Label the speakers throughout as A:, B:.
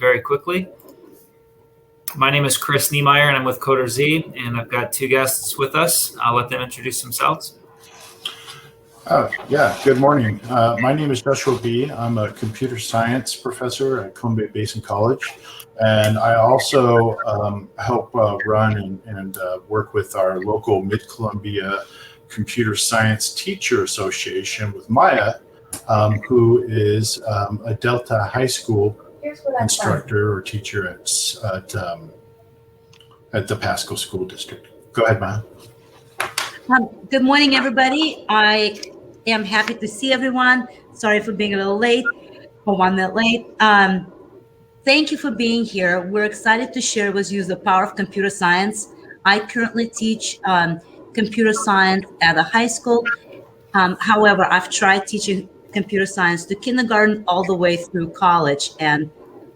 A: very quickly. My name is Chris Niemeyer, and I'm with CoderZ, and I've got two guests with us. I'll let them introduce themselves.
B: Good morning. My name is Joshua B. I'm a computer science professor at Columbia Basin College, and I also help run and work with our local Mid-Columbia Computer Science Teacher Association with Maya, who is a Delta High School instructor or teacher at the Pasco School District. Go ahead, Maya.
C: Good morning, everybody. I am happy to see everyone. Sorry for being a little late, or 1 minute late. Thank you for being here. We're excited to share with you the power of computer science. I currently teach computer science at a high school. However, I've tried teaching computer science to kindergarten all the way through college and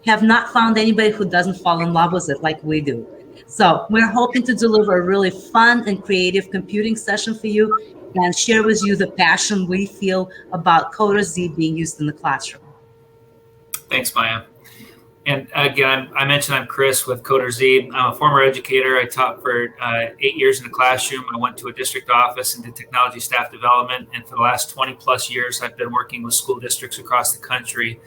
C: have not found anybody who doesn't fall in love with it like we do. So we're hoping to deliver a really fun and creative computing session for you and share with you the passion we feel about CoderZ being used in the classroom.
A: Thanks, Maya. And again, I mentioned I'm Chris with CoderZ. I'm a former educator. I taught for 8 years in the classroom. I went to a district office and did technology staff development. And for the last 20 plus years, I've been working with school districts across the country,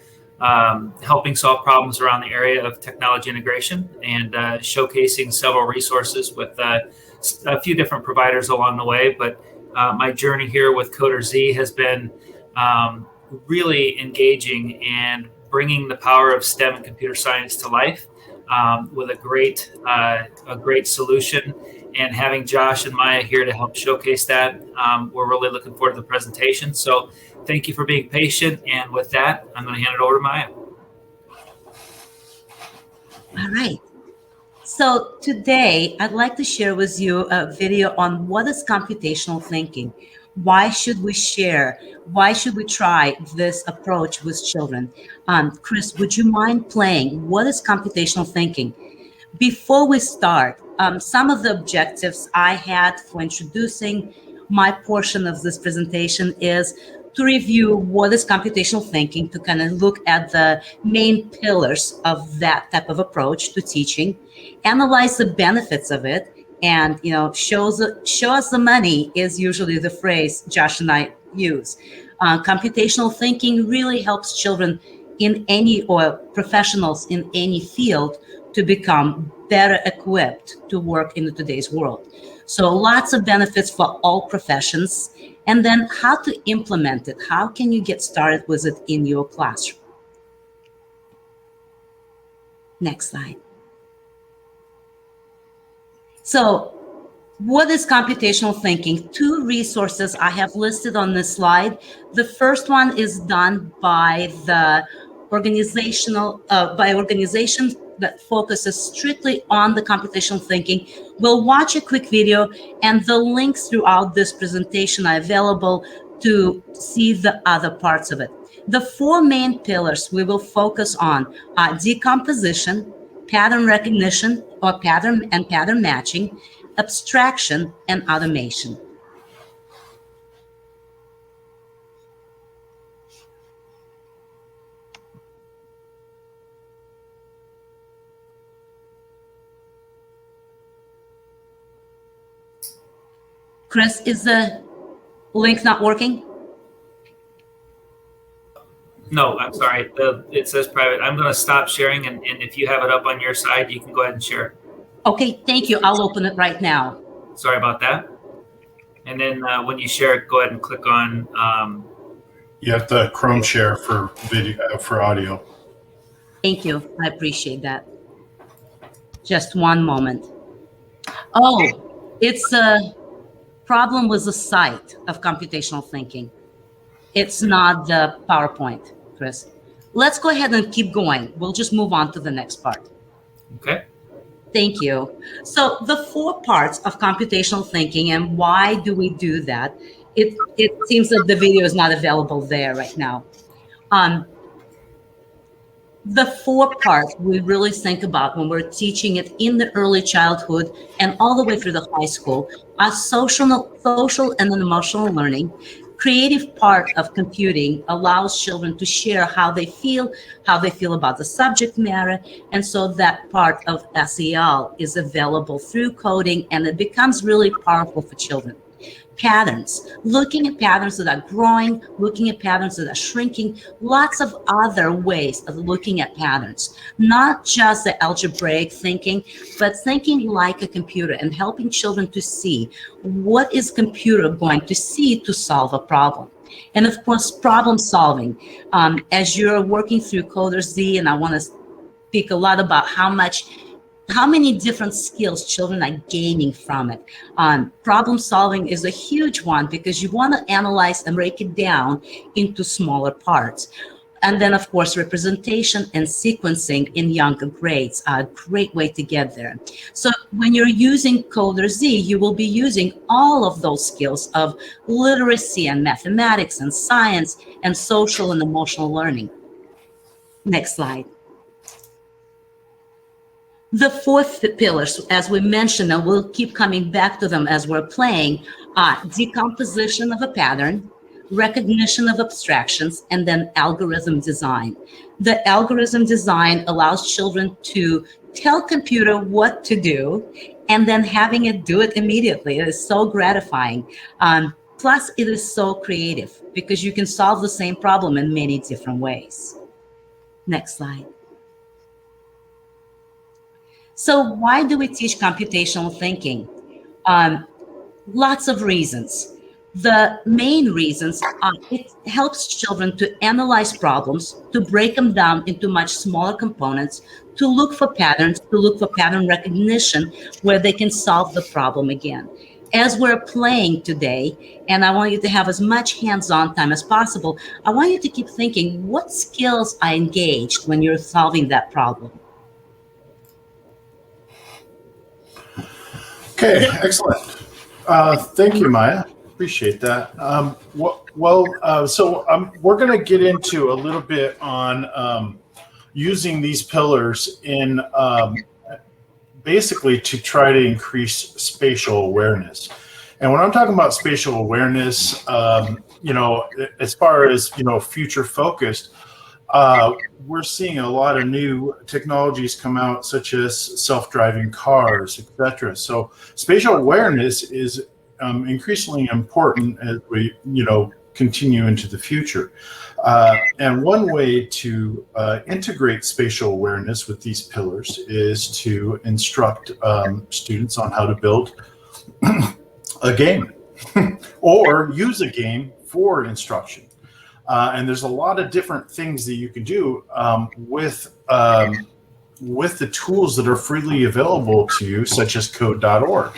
A: helping solve problems around the area of technology integration and showcasing several resources with a few different providers along the way. But my journey here with CoderZ has been really engaging and bringing the power of STEM and computer science to life with a great solution, and having Josh and Maya here to help showcase that. We're really looking forward to the presentation. So thank you for being patient. And with that, I'm going to hand it over to Maya.
C: All right. So today, I'd like to share with you a video on what is computational thinking. Why should we share? Why should we try this approach with children? Chris, would you mind playing What is Computational Thinking? Before we start, some of the objectives I had for introducing my portion of this presentation is to review what is computational thinking, to kind of look at the main pillars of that type of approach to teaching, analyze the benefits of it, and show us the money is usually the phrase Josh and I use. Computational thinking really helps children in any, or professionals in any field, to become better equipped to work in today's world. So lots of benefits for all professions. And then how to implement it. How can you get started with it in your classroom? Next slide. So what is computational thinking? Two resources I have listed on this slide. The first one is done by the organizations that focuses strictly on the computational thinking. We'll watch a quick video, and the links throughout this presentation are available to see the other parts of it. The four main pillars we will focus on are decomposition, pattern recognition or pattern matching, abstraction, and automation. Chris, is the link not working?
A: No, I'm sorry. It says private. I'm going to stop sharing, and if you have it up on your side, you can go ahead and share.
C: Okay, thank you. I'll open it right now.
A: Sorry about that. And then when you share it, go ahead and click on.
B: You have the Chrome share for video, for audio.
C: Thank you. I appreciate that. Just one moment. Oh, it's a problem with the site of computational thinking. It's not the PowerPoint, Chris. Let's go ahead and keep going. We'll just move on to the next part.
A: Okay.
C: Thank you. So the four parts of computational thinking, and why do we do that? It seems that the video is not available there right now. The four parts we really think about when we're teaching it in the early childhood and all the way through the high school are social and emotional learning, creative part of computing allows children to share how they feel about the subject matter. And so that part of SEL is available through coding, and it becomes really powerful for children. Patterns, looking at patterns that are growing, looking at patterns that are shrinking, lots of other ways of looking at patterns, not just the algebraic thinking, but thinking like a computer and helping children to see what is computer going to see to solve a problem. And of course, problem solving. As you're working through CoderZ, and I want to speak a lot about how many different skills children are gaining from it. Problem solving is a huge one because you want to analyze and break it down into smaller parts. And then, of course, representation and sequencing in younger grades are a great way to get there. So when you're using CoderZ, you will be using all of those skills of literacy and mathematics and science and social and emotional learning. Next slide. The fourth pillars, as we mentioned, and we'll keep coming back to them as we're playing, are decomposition of a pattern, recognition of abstractions, and then algorithm design. The algorithm design allows children to tell computer what to do and then having it do it immediately. It is so gratifying. Plus, it is so creative because you can solve the same problem in many different ways. Next slide. So why do we teach computational thinking? Lots of reasons. The main reasons are it helps children to analyze problems, to break them down into much smaller components, to look for patterns, to look for pattern recognition where they can solve the problem again. As we're playing today, and I want you to have as much hands-on time as possible, I want you to keep thinking, what skills are engaged when you're solving that problem?
B: Okay, excellent. Thank you, Maya. Appreciate that. We're going to get into a little bit on using these pillars in basically to try to increase spatial awareness. And when I'm talking about spatial awareness, as far as, future focused, we're seeing a lot of new technologies come out, such as self-driving cars, etc. So spatial awareness is increasingly important as we, continue into the future. And one way to integrate spatial awareness with these pillars is to instruct students on how to build a game or use a game for instruction. And there's a lot of different things that you can do with the tools that are freely available to you, such as code.org.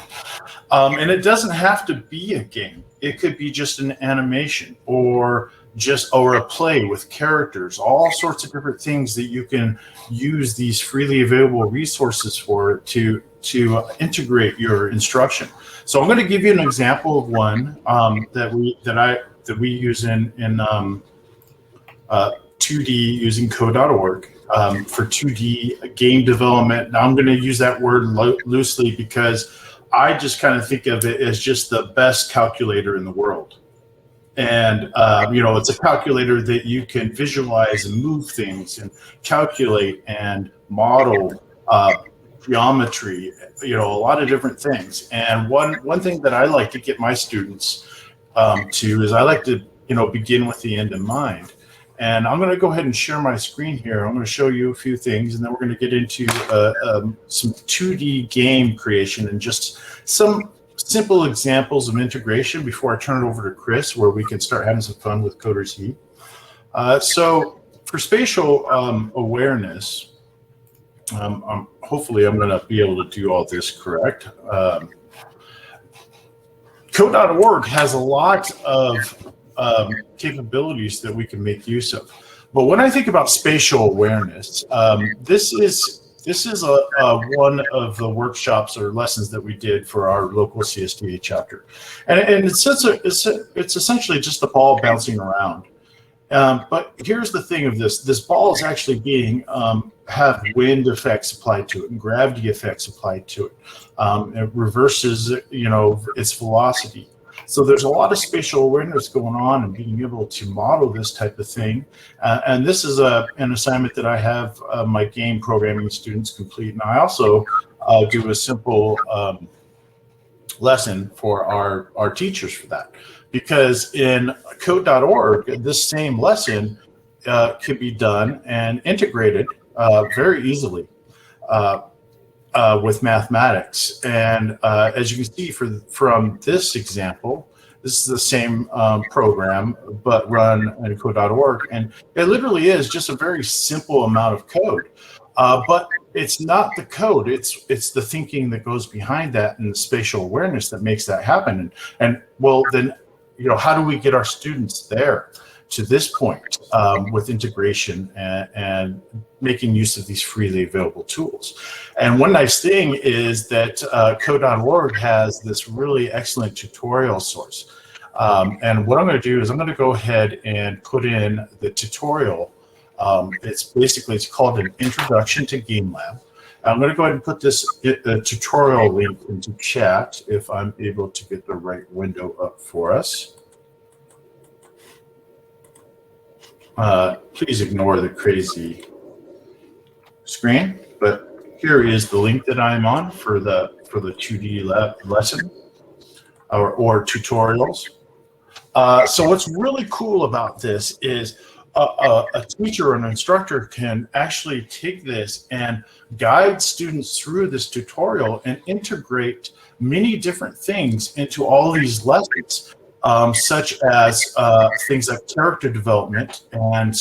B: And it doesn't have to be a game. It could be just an animation or a play with characters, all sorts of different things that you can use these freely available resources for to integrate your instruction. So I'm going to give you an example of one that we use in 2D using code.org for 2D game development. Now I'm going to use that word loosely because I just kind of think of it as just the best calculator in the world. And, it's a calculator that you can visualize and move things and calculate and model geometry, a lot of different things. And one thing that I like to get my students to is I like to, begin with the end in mind. And I'm going to go ahead and share my screen here. I'm going to show you a few things, and then we're going to get into some 2D game creation and just some simple examples of integration before I turn it over to Chris, where we can start having some fun with CoderZ. So for spatial awareness, hopefully I'm going to be able to do all this correct. Code.org has a lot of capabilities that we can make use of. But when I think about spatial awareness, this is one of the workshops or lessons that we did for our local CSDA chapter, and it's essentially just a ball bouncing around. But here's the thing of this ball is actually have wind effects applied to it and gravity effects applied to it. It reverses its velocity. So there's a lot of spatial awareness going on and being able to model this type of thing. And this is an assignment that I have my game programming students complete. And I also do a simple lesson for our teachers for that. Because in code.org, this same lesson can be done and integrated very easily with mathematics. And as you can see from this example, this is the same program, but run in code.org. And it literally is just a very simple amount of code. But it's not the code, it's the thinking that goes behind that and the spatial awareness that makes that happen. And well, then, how do we get our students there to this point with integration and making use of these freely available tools? And one nice thing is that code.org has this really excellent tutorial source. And what I'm going to do is I'm going to go ahead and put in the tutorial. It's called an Introduction to Game Lab. I'm going to go ahead and put this tutorial link into chat if I'm able to get the right window up for us. Please ignore the crazy screen, but here is the link that I'm on for the 2D lesson or tutorials. So what's really cool about this is a teacher or an instructor can actually take this and guide students through this tutorial and integrate many different things into all these lessons, such as things like character development and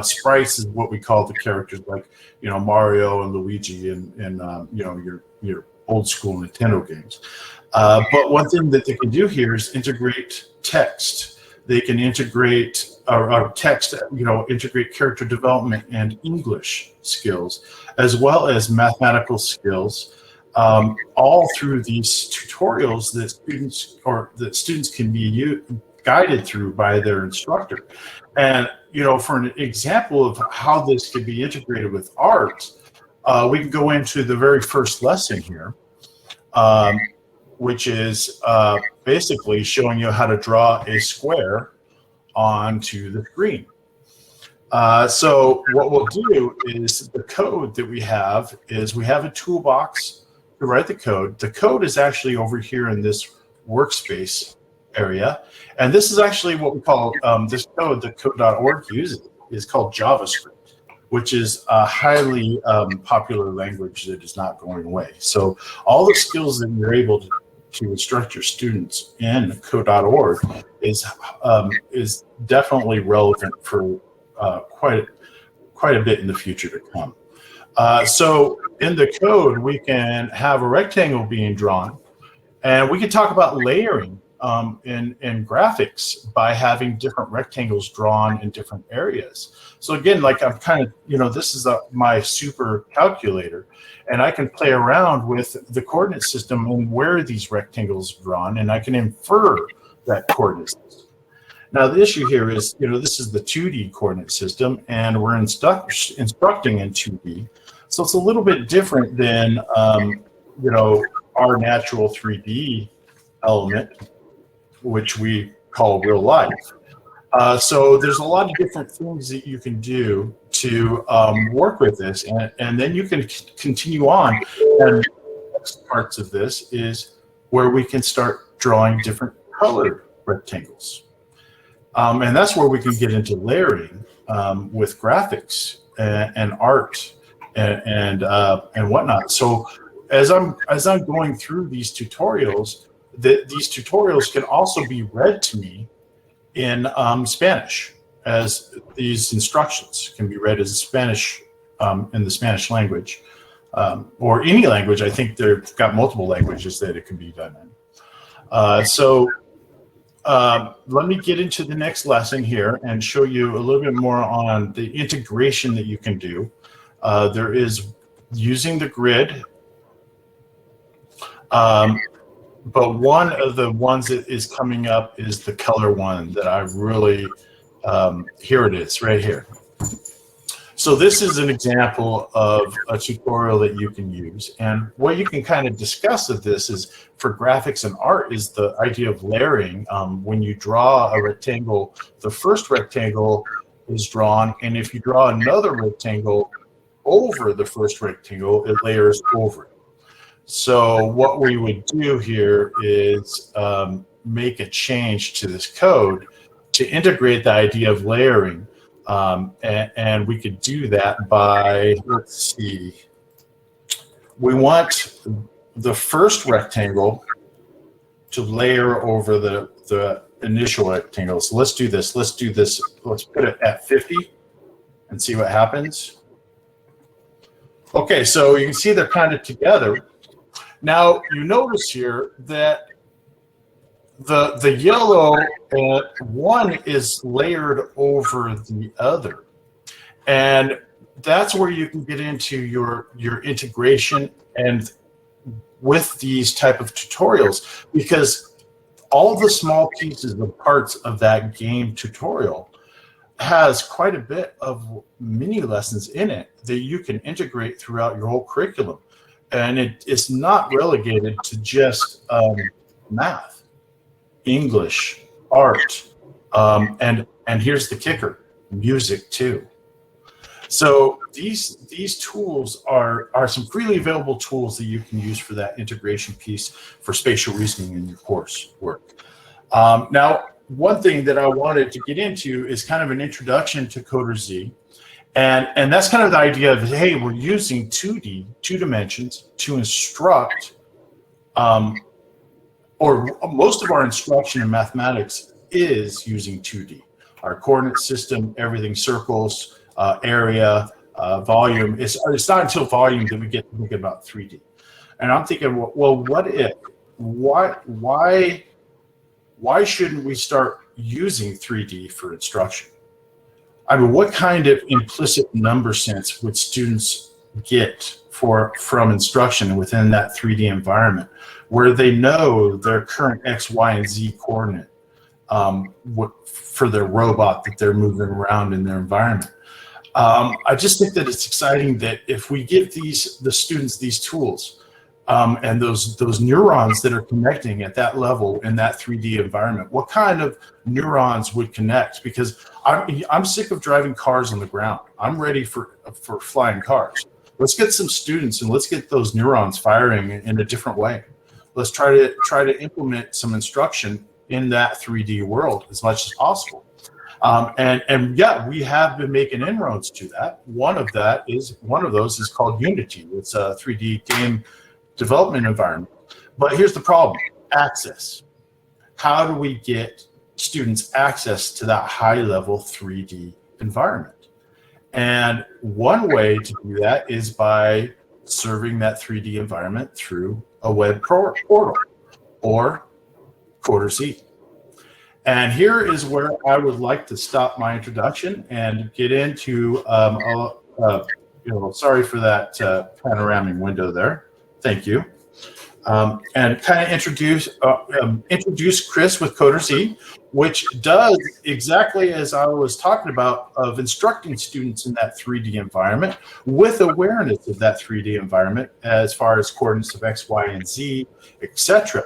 B: sprites is what we call the characters, like Mario and Luigi and your old school Nintendo games. But one thing that they can do here is integrate text. They can integrate text, integrate character development and English skills, as well as mathematical skills, all through these tutorials that students can be guided through by their instructor. And for an example of how this could be integrated with art, we can go into the very first lesson here, which is basically showing you how to draw a square onto the screen. So what we'll do is the code that we have a toolbox to write the code. The code is actually over here in this workspace area. And this is actually what we call this code that code.org uses is called JavaScript, which is a highly popular language that is not going away. So all the skills that you're able to instruct your students in code.org is definitely relevant for quite a bit in the future to come. So in the code, we can have a rectangle being drawn, and we can talk about layering in graphics by having different rectangles drawn in different areas. So again, like I'm kind of, this is my super calculator, and I can play around with the coordinate system and where these rectangles are drawn, and I can infer that coordinate system. Now the issue here is, this is the 2D coordinate system, and we're instructing in 2D. So it's a little bit different than, our natural 3D element, which we call real life. So there's a lot of different things that you can do to work with this, and then you can continue on. And the next parts of this is where we can start drawing different colored rectangles. And that's where we can get into layering with graphics and art and whatnot. So as I'm going through these tutorials, these tutorials can also be read to me in Spanish, as these instructions can be read as Spanish in the Spanish language, or any language. I think they've got multiple languages that it can be done in. So let me get into the next lesson here and show you a little bit more on the integration that you can do. There is using the grid. But one of the ones that is coming up is the color one that I really, here it is right here. So this is an example of a tutorial that you can use. And what you can kind of discuss of this is, for graphics and art, is the idea of layering. When you draw a rectangle, the first rectangle is drawn, and if you draw another rectangle over the first rectangle, it layers over it. So what we would do here is make a change to this code to integrate the idea of layering. And we could do that by, let's see, we want the first rectangle to layer over the initial rectangle. So let's do this. Let's put it at 50 and see what happens. Okay, so you can see they're kind of together. Now you notice here that the yellow one is layered over the other, and that's where you can get into your integration and with these type of tutorials, because all the small pieces and parts of that game tutorial has quite a bit of mini lessons in it that you can integrate throughout your whole curriculum, and it's not relegated to just math. English, art, and here's the kicker: music too. So these tools are some freely available tools that you can use for that integration piece for spatial reasoning in your course work. Now, one thing that I wanted to get into is kind of an introduction to CoderZ, and that's kind of the idea of, hey, we're using 2D, 2 dimensions, to instruct. Or most of our instruction in mathematics is using 2D. Our coordinate system, everything, circles, area, volume. It's not until volume that we get to think about 3D. And I'm thinking, well, what if? Why shouldn't we start using 3D for instruction? I mean, what kind of implicit number sense would students get from instruction within that 3D environment, where they know their current X, Y, and Z coordinate for their robot that they're moving around in their environment? I just think that it's exciting that if we give the students these tools and those neurons that are connecting at that level in that 3D environment, what kind of neurons would connect? Because I'm sick of driving cars on the ground. I'm ready for flying cars. Let's get some students and let's get those neurons firing in a different way. Let's try to implement some instruction in that 3D world as much as possible. And yeah, we have been making inroads to that. One of those is called Unity. It's a 3D game development environment. But here's the problem: access. How do we get students access to that high-level 3D environment? And one way to do that is by serving that 3D environment through a web portal or CoderZ. And here is where I would like to stop my introduction and get into, sorry for that panoramic window there. Thank you. And kind of introduce Chris with CoderZ, which does exactly as I was talking about, of instructing students in that 3D environment with awareness of that 3D environment as far as coordinates of X, Y, and Z, etc.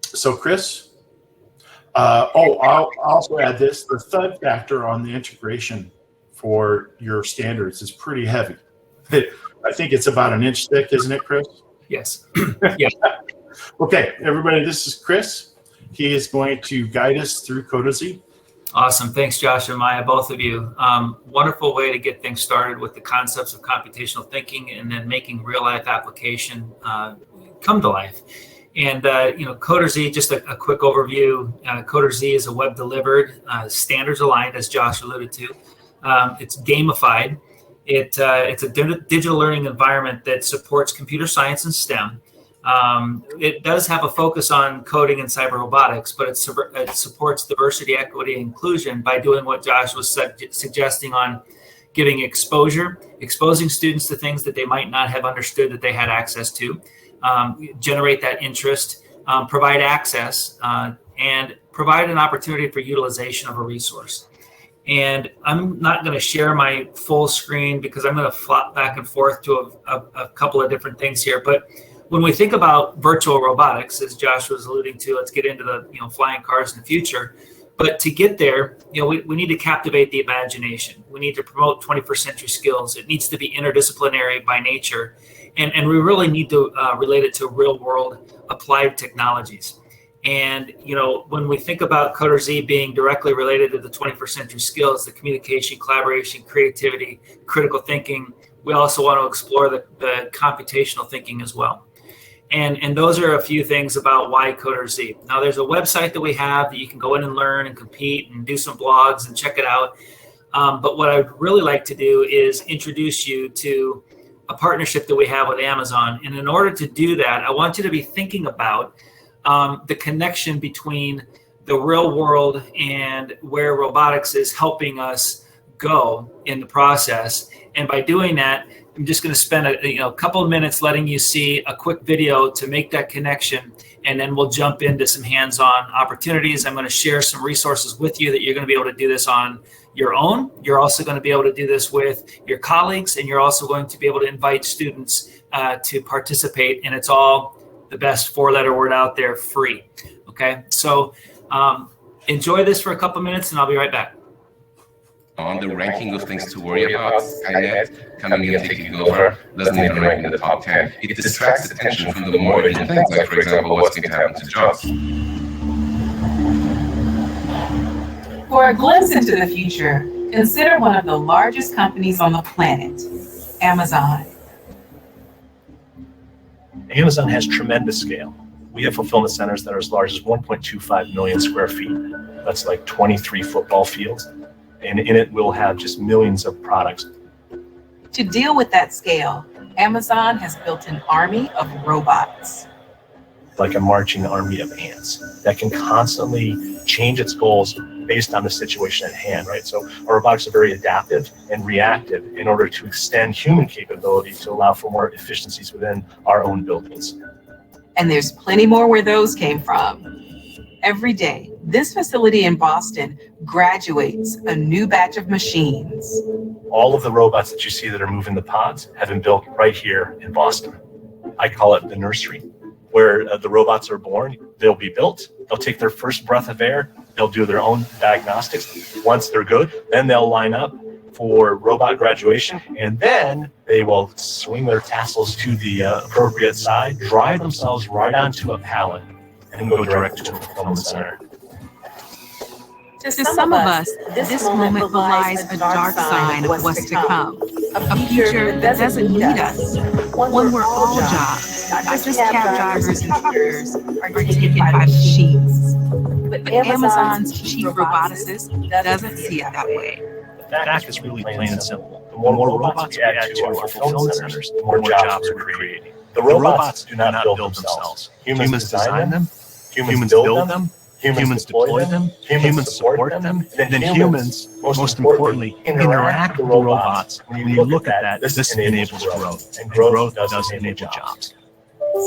B: So Chris, I'll also add this: the thud factor on the integration for your standards is pretty heavy. I think it's about an inch thick, isn't it, Chris?
A: Yes. Yeah.
B: Okay, everybody, this is Chris. He is going to guide us through CoderZ.
A: Awesome. Thanks, Josh and Maya, both of you. Wonderful way to get things started with the concepts of computational thinking and then making real life application come to life. And, CoderZ, just a quick overview. CoderZ is a web delivered, standards aligned, as Josh alluded to. It's gamified. It's a digital learning environment that supports computer science and STEM. It does have a focus on coding and cyber robotics, but it supports diversity, equity, and inclusion by doing what Josh was suggesting on giving exposing students to things that they might not have understood that they had access to, generate that interest, provide access, and provide an opportunity for utilization of a resource. And I'm not going to share my full screen because I'm going to flop back and forth to a couple of different things here. But when we think about virtual robotics, as Josh was alluding to, let's get into the flying cars in the future. But to get there, we need to captivate the imagination. We need to promote 21st century skills. It needs to be interdisciplinary by nature. And we really need to relate it to real world applied technologies. And, when we think about CoderZ being directly related to the 21st century skills, the communication, collaboration, creativity, critical thinking, we also want to explore the computational thinking as well. And those are a few things about why CoderZ. Now, there's a website that we have that you can go in and learn and compete and do some blogs and check it out. But what I'd really like to do is introduce you to a partnership that we have with Amazon. And in order to do that, I want you to be thinking about the connection between the real world and where robotics is helping us go in the process. And by doing that, I'm just going to spend a couple of minutes letting you see a quick video to make that connection, and then we'll jump into some hands-on opportunities. I'm going to share some resources with you that you're going to be able to do this on your own. You're also going to be able to do this with your colleagues, and you're also going to be able to invite students to participate, and it's all the best four-letter word out there, free. Okay, so enjoy this for a couple minutes, and I'll be right back.
D: On the ranking of things to worry about, Skynet coming in and taking over doesn't even rank in the top 10. It distracts attention from the more urgent things, like, for example, what's going to happen to jobs.
E: For a glimpse into the future, consider one of the largest companies on the planet, Amazon.
F: Amazon has tremendous scale. We have fulfillment centers that are as large as 1.25 million square feet. That's like 23 football fields. And in it, we'll have just millions of products.
E: To deal with that scale, Amazon has built an army of robots.
F: Like a marching army of ants that can constantly change its goals based on the situation at hand, right? So our robotics are very adaptive and reactive in order to extend human capability to allow for more efficiencies within our own buildings.
E: And there's plenty more where those came from. Every day, this facility in Boston graduates a new batch of machines.
F: All of the robots that you see that are moving the pods have been built right here in Boston. I call it the nursery, where the robots are born. They'll be built, they'll take their first breath of air, they'll do their own diagnostics. Once they're good, then they'll line up for robot graduation, and then they will swing their tassels to the appropriate side, drive themselves right onto a pallet, and go direct to a fulfillment center.
E: To some of us, this moment belies a dark sign of what's to come. A future that doesn't need us. One where all jobs, not just cab drivers and truckers, are taken by machines. But Amazon's chief roboticist doesn't see it that way.
F: The fact is really plain and simple. The more robots we add to our fulfillment centers, the more jobs we're creating. The robots do not build themselves. Humans design them, humans build them, humans deploy them, humans support them, and then humans, most importantly, interact with the robots. When you look at that, this enables growth, and growth does enable jobs.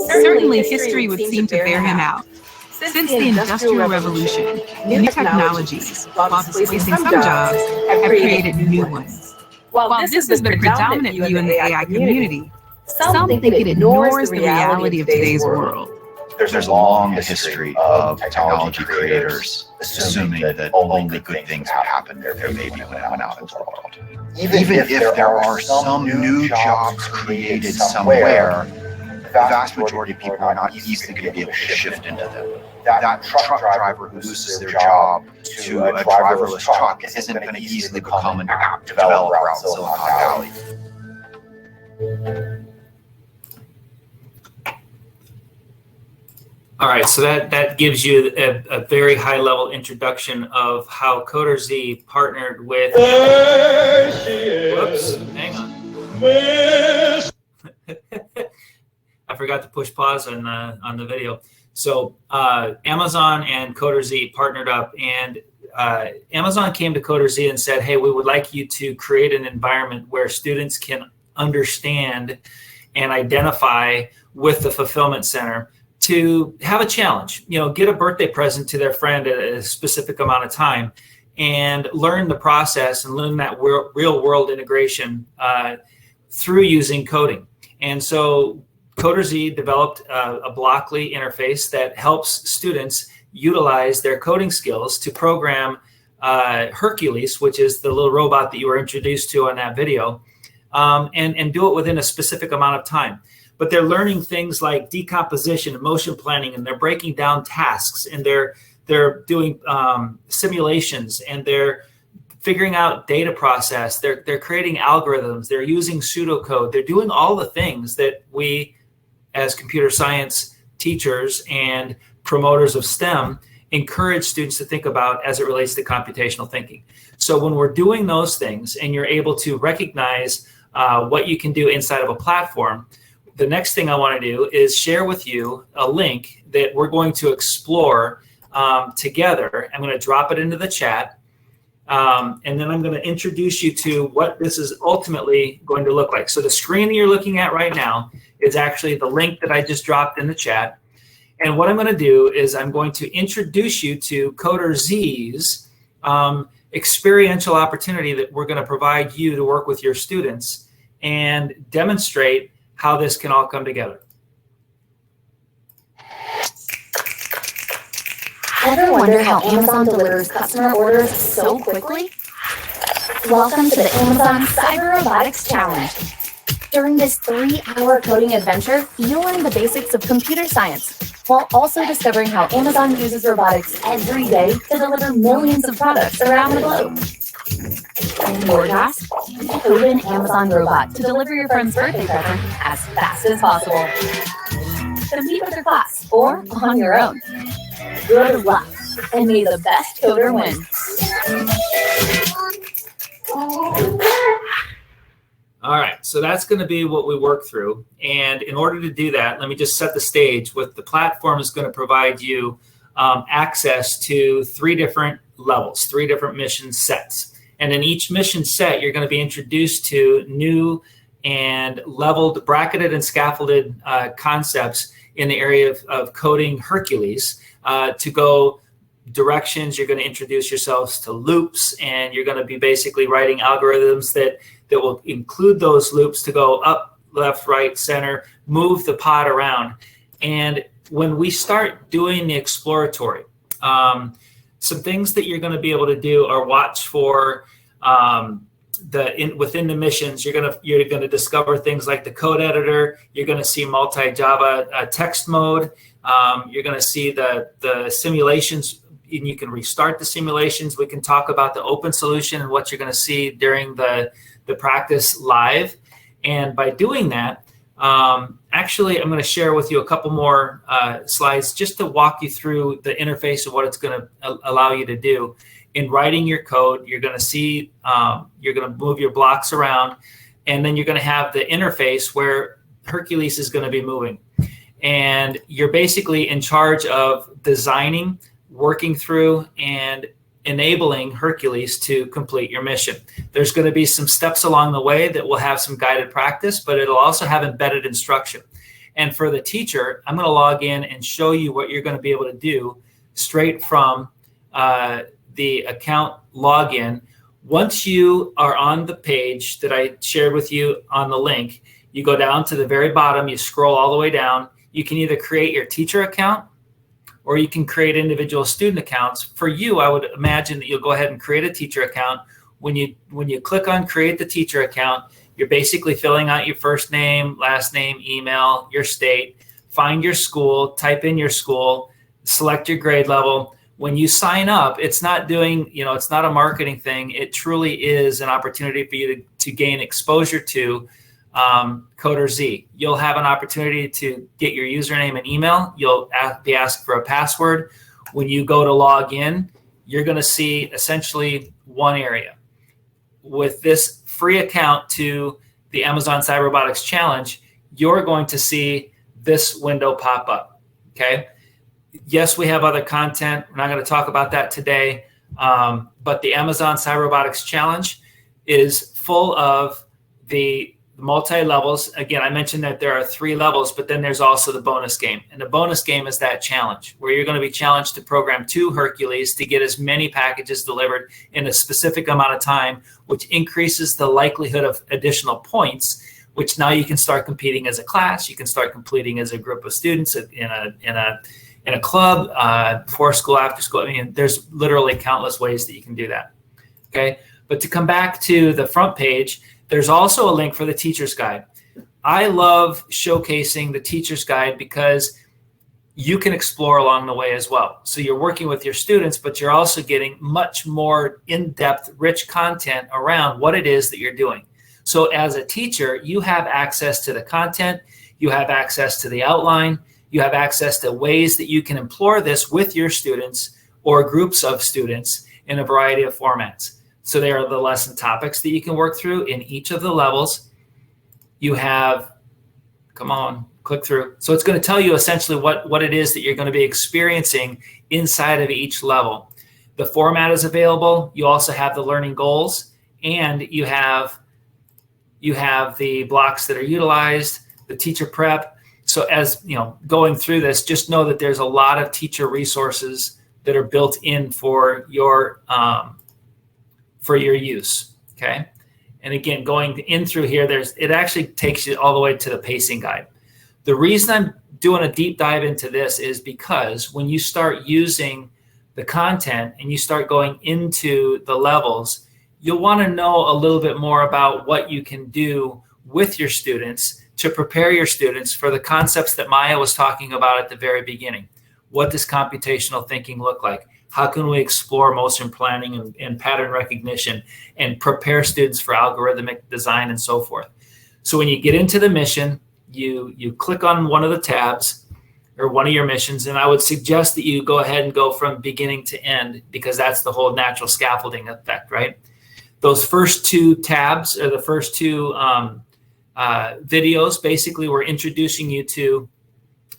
G: Certainly, history would seem to bear him out. Since the Industrial Revolution, new technologies, while displacing some jobs, have created new ones. While this is the predominant view in the AI community, some think it ignores the reality of today's world.
H: There's a long history of technology creators assuming that only good things happen there maybe when out into the world. Even if there are some new jobs created somewhere, the vast majority of people are not easily going to be able to shift into them. That truck driver who loses their job to a driverless truck isn't going to easily become an app developer out in Silicon Valley.
A: All right, so that gives you a very high-level introduction of how CoderZ partnered with. Whoops, hang on. I forgot to push pause on the video. So Amazon and CoderZ partnered up, and Amazon came to CoderZ and said, "Hey, we would like you to create an environment where students can understand and identify with the fulfillment center." To have a challenge, get a birthday present to their friend at a specific amount of time, and learn the process and learn that real world integration through using coding. And so CoderZ developed a Blockly interface that helps students utilize their coding skills to program Hercules, which is the little robot that you were introduced to on that video, and do it within a specific amount of time. But they're learning things like decomposition and motion planning, and they're breaking down tasks, and they're doing simulations, and they're figuring out data process. They're creating algorithms. They're using pseudocode. They're doing all the things that we, as computer science teachers and promoters of STEM, encourage students to think about as it relates to computational thinking. So when we're doing those things and you're able to recognize what you can do inside of a platform, the next thing I want to do is share with you a link that we're going to explore together. I'm going to drop it into the chat, and then I'm going to introduce you to what this is ultimately going to look like. So the screen that you're looking at right now is actually the link that I just dropped in the chat. And what I'm going to do is I'm going to introduce you to CoderZ's experiential opportunity that we're going to provide you to work with your students and demonstrate how this can all come together.
I: Ever wonder how Amazon delivers customer orders so quickly? Welcome to the Amazon Cyber Robotics Challenge. During this 3-hour coding adventure, you'll learn the basics of computer science, while also discovering how Amazon uses robotics every day to deliver millions of products around the globe. Your task? Code an Amazon robot to deliver your friend's birthday present as fast as possible. Compete with your class or on your own. Good luck, and may the best coder win.
A: All right, so that's going to be what we work through. And in order to do that, let me just set the stage. With the platform is going to provide you access to 3 different levels, 3 different mission sets. And in each mission set, you're going to be introduced to new and leveled, bracketed and scaffolded concepts in the area of coding Hercules to go directions. You're going to introduce yourselves to loops, and you're going to be basically writing algorithms that will include those loops to go up, left, right, center, move the pod around. And when we start doing the exploratory, some things that you're going to be able to do are watch for within the missions. You're going to discover things like the code editor. You're going to see multi-Java text mode. You're going to see the simulations, and you can restart the simulations. We can talk about the open solution and what you're going to see during the practice live. And by doing that, actually, I'm going to share with you a couple more slides just to walk you through the interface of what it's going to allow you to do. In writing your code, you're going to see, you're going to move your blocks around, and then you're going to have the interface where Hercules is going to be moving. And you're basically in charge of designing, working through, and enabling Hercules to complete your mission. There's going to be some steps along the way that will have some guided practice, but it'll also have embedded instruction. And for the teacher, I'm going to log in and show you what you're going to be able to do straight from the account login. Once you are on the page that I shared with you on the link, you go down to the very bottom, you scroll all the way down. You can either create your teacher account, or you can create individual student accounts. For you, I would imagine that you'll go ahead and create a teacher account. When you click on create the teacher account, you're basically filling out your first name, last name, email, your state, find your school, type in your school, select your grade level. When you sign up, it's not doing, it's not a marketing thing. It truly is an opportunity for you to gain exposure to CoderZ. You'll have an opportunity to get your username and email. You'll be asked for a password. When you go to log in, you're going to see essentially one area. With this free account to the Amazon Cyber Robotics Challenge, you're going to see this window pop up. Okay. Yes, we have other content. We're not going to talk about that today. But the Amazon Cyber Robotics Challenge is full of the multi-levels. Again, I mentioned that there are 3 levels, but then there's also the bonus game. And the bonus game is that challenge where you're going to be challenged to program 2 Hercules to get as many packages delivered in a specific amount of time, which increases the likelihood of additional points, which now you can start competing as a class. You can start competing as a group of students in a club, before school, after school. I mean, there's literally countless ways that you can do that. Okay. But to come back to the front page, there's also a link for the teacher's guide. I love showcasing the teacher's guide because you can explore along the way as well. So you're working with your students, but you're also getting much more in-depth, rich content around what it is that you're doing. So as a teacher, you have access to the content, you have access to the outline, you have access to ways that you can explore this with your students or groups of students in a variety of formats. So there are the lesson topics that you can work through in each of the levels. You have, come on, click through. So it's going to tell you essentially what it is that you're going to be experiencing inside of each level. The format is available. You also have the learning goals, and you have the blocks that are utilized, the teacher prep. So as you know, going through this, just know that there's a lot of teacher resources that are built in for your use, okay? And again, going in through here, it actually takes you all the way to the pacing guide. The reason I'm doing a deep dive into this is because when you start using the content and you start going into the levels, you'll want to know a little bit more about what you can do with your students to prepare your students for the concepts that Maya was talking about at the very beginning. What does computational thinking look like? How can we explore motion planning and pattern recognition and prepare students for algorithmic design and so forth? So when you get into the mission, you click on one of the tabs or one of your missions, and I would suggest that you go ahead and go from beginning to end because that's the whole natural scaffolding effect, right? Those first 2 tabs or the first 2 videos, basically we're introducing you to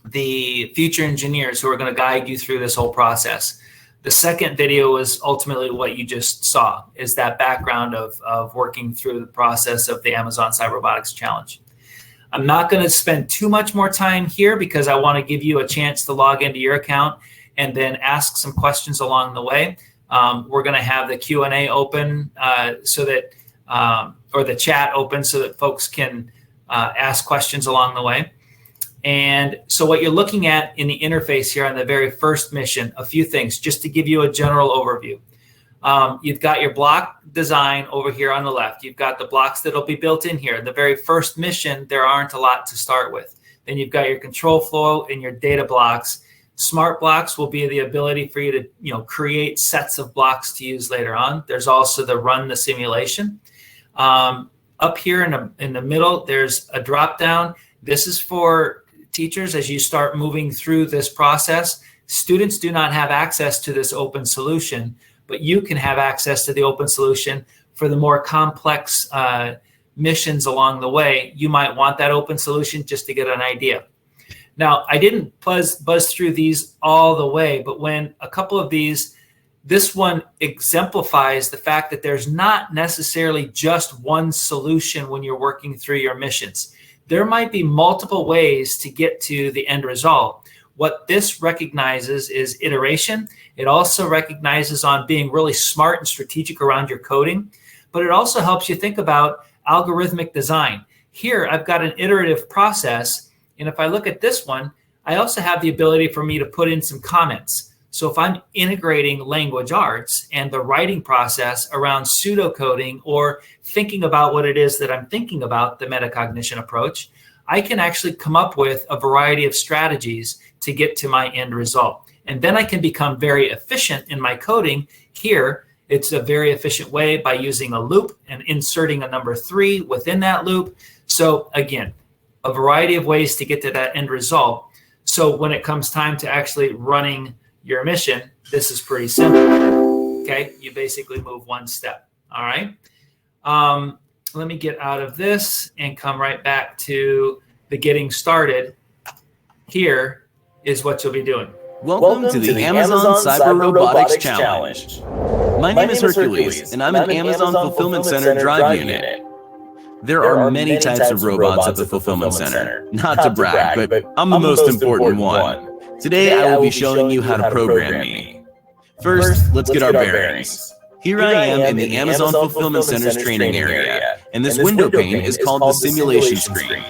A: the future engineers who are going to guide you through this whole process. The second video is ultimately what you just saw, is that background of working through the process of the Amazon Robotics Challenge. I'm not going to spend too much more time here because I want to give you a chance to log into your account and then ask some questions along the way. We're going to have the Q&A open so that, or the chat open so that folks can ask questions along the way. And so what you're looking at in the interface here on the very first mission, a few things, just to give you a general overview. You've got your block design over here on the left. You've got the blocks that'll be built in here. The very first mission, there aren't a lot to start with. Then you've got your control flow and your data blocks. Smart blocks will be the ability for you to create sets of blocks to use later on. There's also the run the simulation. Up here in the middle, there's a drop down. This is for teachers as you start moving through this process. Students do not have access to this open solution, but you can have access to the open solution for the more complex missions along the way. You might want that open solution just to get an idea. Now, I didn't buzz through these all the way, but when a couple of these, this one exemplifies the fact that there's not necessarily just one solution when you're working through your missions. There might be multiple ways to get to the end result. What this recognizes is iteration. It also recognizes on being really smart and strategic around your coding, but it also helps you think about algorithmic design. Here, I've got an iterative process, and if I look at this one, I also have the ability for me to put in some comments. So if I'm integrating language arts and the writing process around pseudocoding or thinking about what it is that I'm thinking about, the metacognition approach, I can actually come up with a variety of strategies to get to my end result. And then I can become very efficient in my coding. Here, it's a very efficient way by using a loop and inserting a number 3 within that loop. So again, a variety of ways to get to that end result. So when it comes time to actually running your mission, this is pretty simple. Okay, you basically move one step. All right. Let me get out of this and come right back to the getting started. Here is what you'll be doing.
J: Welcome to the Amazon Cyber Robotics Challenge. My name is Hercules, and I'm an Amazon Fulfillment Center drive unit. There are many types of robots at the Fulfillment Center. Not to brag, but I'm the most important one. Today, I will be showing you how to program me. First, let's get our bearings. Here I am in the Amazon Fulfillment Center's training area, and this window pane is called the simulation screen.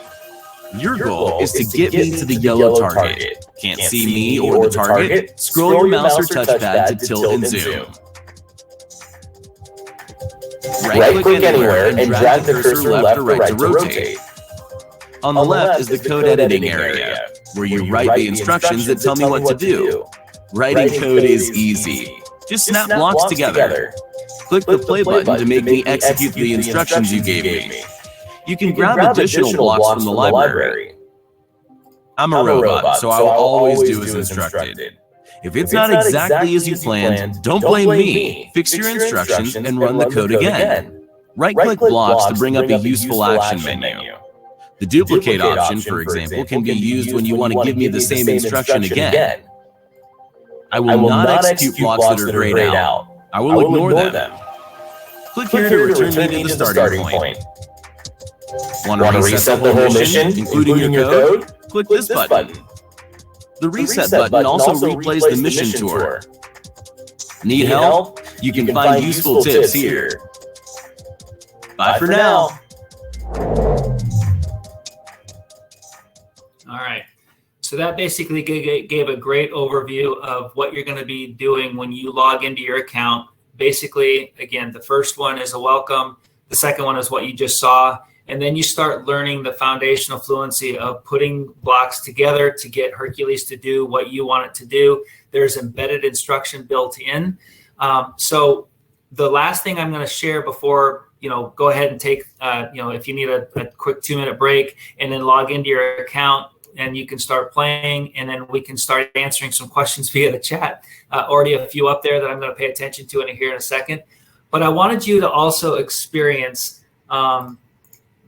J: Your goal is to get me to the yellow target. Can't see me or the target? Scroll your mouse or touchpad to tilt and zoom. Right-click anywhere and drag the cursor left or right to rotate. On the left is the code editing area, where you write the instructions that tell me what to do. Writing code is easy. Just snap blocks together. Click the play button to make me execute the instructions you gave me. You can grab additional blocks from the library. I'm a robot, so I will always do as instructed. If it's not exactly as you planned, don't blame me. Fix your instructions and run the code again. Right-click blocks to bring up a useful action menu. The duplicate option, for example, can be used when you want to give me the same instruction again. I will not execute blocks that are grayed out. I will ignore them. Click here to return me to the starting point. Want to reset the whole mission, including your code? Click this button. The reset button also replays the mission tour. Need help? You can find useful tips here. Bye for now.
A: All right. So that basically gave a great overview of what you're going to be doing when you log into your account. Basically, again, the first one is a welcome. The second one is what you just saw. And then you start learning the foundational fluency of putting blocks together to get Hercules to do what you want it to do. There's embedded instruction built in. So the last thing I'm going to share before, go ahead and take, if you need a quick 2-minute break and then log into your account and you can start playing, and then we can start answering some questions via the chat. Already a few up there that I'm going to pay attention to here in a second. But I wanted you to also experience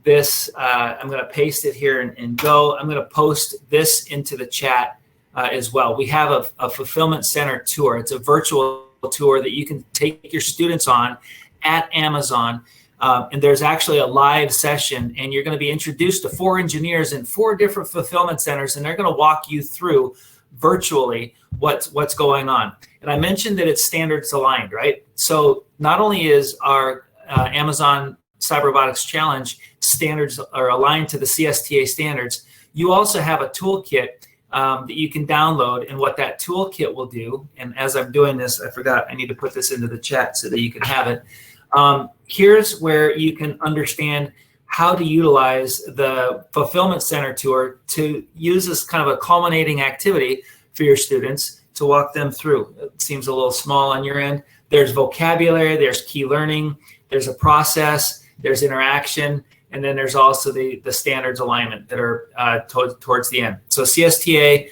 A: this. I'm going to paste it here and go. I'm going to post this into the chat as well. We have a Fulfillment Center tour. It's a virtual tour that you can take your students on at Amazon. And there's actually a live session, and you're going to be introduced to 4 engineers in 4 different fulfillment centers, and they're going to walk you through virtually what's going on. And I mentioned that it's standards aligned, right? So not only is our Amazon Cyber Robotics Challenge standards are aligned to the CSTA standards, you also have a toolkit that you can download. And what that toolkit will do, and as I'm doing this, I forgot, I need to put this into the chat so that you can have it. Here's where you can understand how to utilize the Fulfillment Center tour to use this kind of a culminating activity for your students to walk them through. It seems a little small on your end. There's vocabulary, there's key learning, there's a process, there's interaction, and then there's also the standards alignment that are towards the end. So CSTA,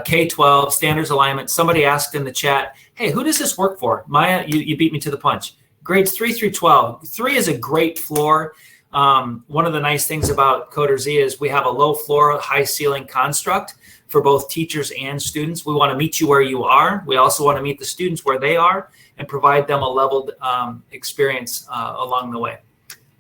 A: K-12, standards alignment. Somebody asked in the chat, hey, who does this work for? Maya, you beat me to the punch. Grades 3 through 12. 3 is a great floor. One of the nice things about CoderZ is we have a low floor, high ceiling construct for both teachers and students. We want to meet you where you are. We also want to meet the students where they are and provide them a leveled experience along the way.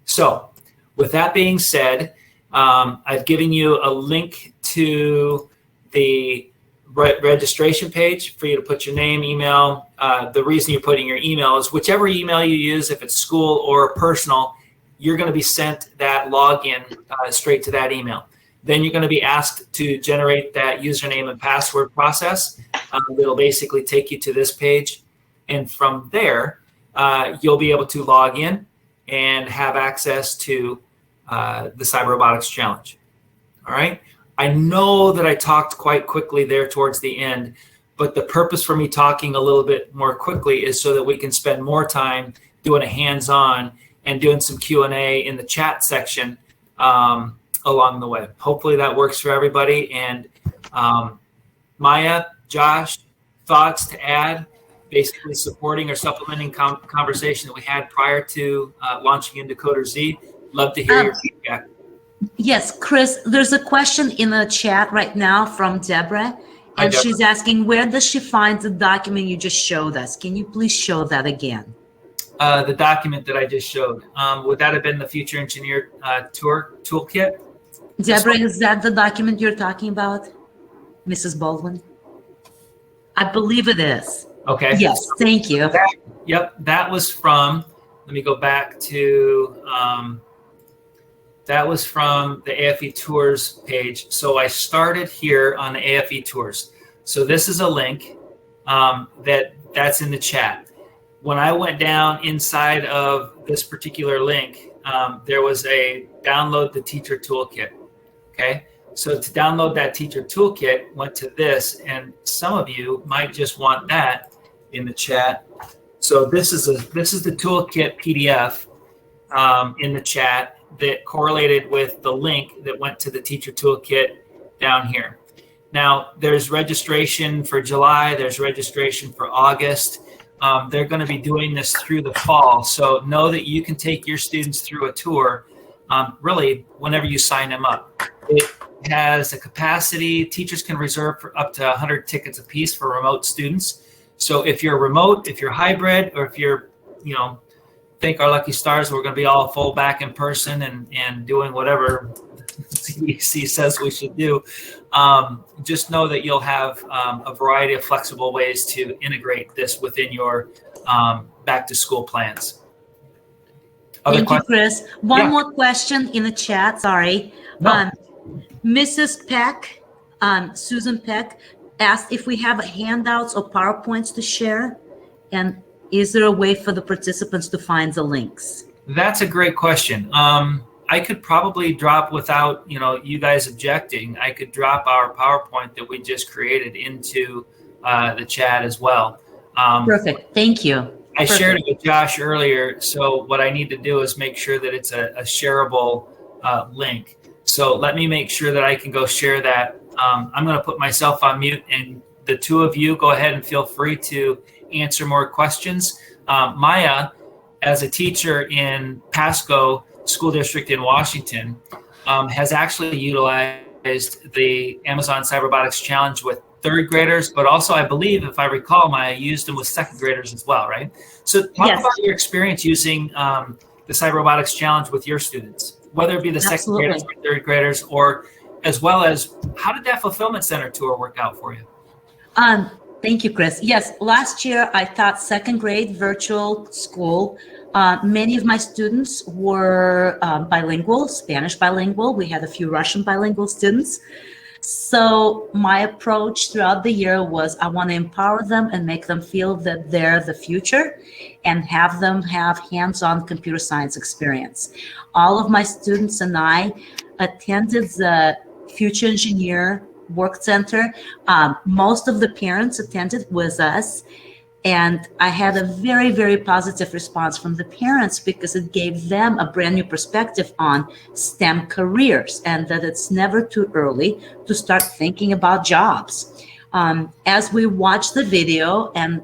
A: So with that being said, I've given you a link to the registration page for you to put your name, email. The reason you're putting your email is whichever email you use, if it's school or personal, you're going to be sent that login straight to that email. Then you're going to be asked to generate that username and password process. It'll basically take you to this page. And from there, you'll be able to log in and have access to the Cyber Robotics Challenge. All right. I know that I talked quite quickly there towards the end, but the purpose for me talking a little bit more quickly is so that we can spend more time doing a hands-on and doing some Q&A in the chat section along the way. Hopefully that works for everybody. And Maya, Josh, thoughts to add, basically supporting or supplementing conversation that we had prior to launching into CoderZ? Love to hear your feedback.
C: Yes, Chris, there's a question in the chat right now from Deborah, and she's asking, where does she find the document you just showed us? Can you please show that again?
A: the document that I just showed. Would that have been the Future Engineer Toolkit?
C: Deborah, is that the document you're talking about, Mrs. Baldwin? I believe it is.
A: Okay.
C: Yes, thank you.
A: Yep, that was from, let me go back to, that was from the AFE Tours page. So I started here on the AFE Tours. So this is a link that's in the chat. When I went down inside of this particular link, there was a download the teacher toolkit. Okay, so to download that teacher toolkit, went to this, and some of you might just want that in the chat. So this is the toolkit PDF in the chat that correlated with the link that went to the teacher toolkit down here. Now there's registration for July, there's registration for August. They're going to be doing this through the fall. So know that you can take your students through a tour really whenever you sign them up. It has a capacity, teachers can reserve for up to 100 tickets apiece for remote students. So if you're remote, if you're hybrid, or if you're, think our lucky stars, we're going to be all full back in person and doing whatever CDC says we should do. Just know that you'll have a variety of flexible ways to integrate this within your back to school plans.
C: Thank you, Chris. One more question in the chat. Sorry.
A: No.
C: Mrs. Peck, Susan Peck, asked if we have handouts or PowerPoints to share, and is there a way for the participants to find the links?
A: That's a great question. I could probably drop, without you guys objecting, I could drop our PowerPoint that we just created into the chat as well.
C: Perfect. Thank you.
A: I shared it with Josh earlier, so what I need to do is make sure that it's a shareable link. So let me make sure that I can go share that. I'm going to put myself on mute, and the two of you go ahead and feel free to answer more questions. Maya, as a teacher in Pasco School District in Washington, has actually utilized the Amazon Cyberobotics Challenge with third graders, but also I believe, if I recall, Maya used them with second graders as well, right? So talk about your experience using the Cyberobotics Challenge with your students, whether it be the second graders or third graders, or as well as how did that fulfillment center tour work out for you?
C: Thank you, Chris. Yes, last year I taught second grade virtual school. Many of my students were bilingual, Spanish bilingual. We had a few Russian bilingual students. So my approach throughout the year was I want to empower them and make them feel that they're the future and have them have hands-on computer science experience. All of my students and I attended the Future Engineer Work Center. Most of the parents attended with us. And I had a very, very positive response from the parents because it gave them a brand new perspective on STEM careers and that it's never too early to start thinking about jobs. As we watch the video, and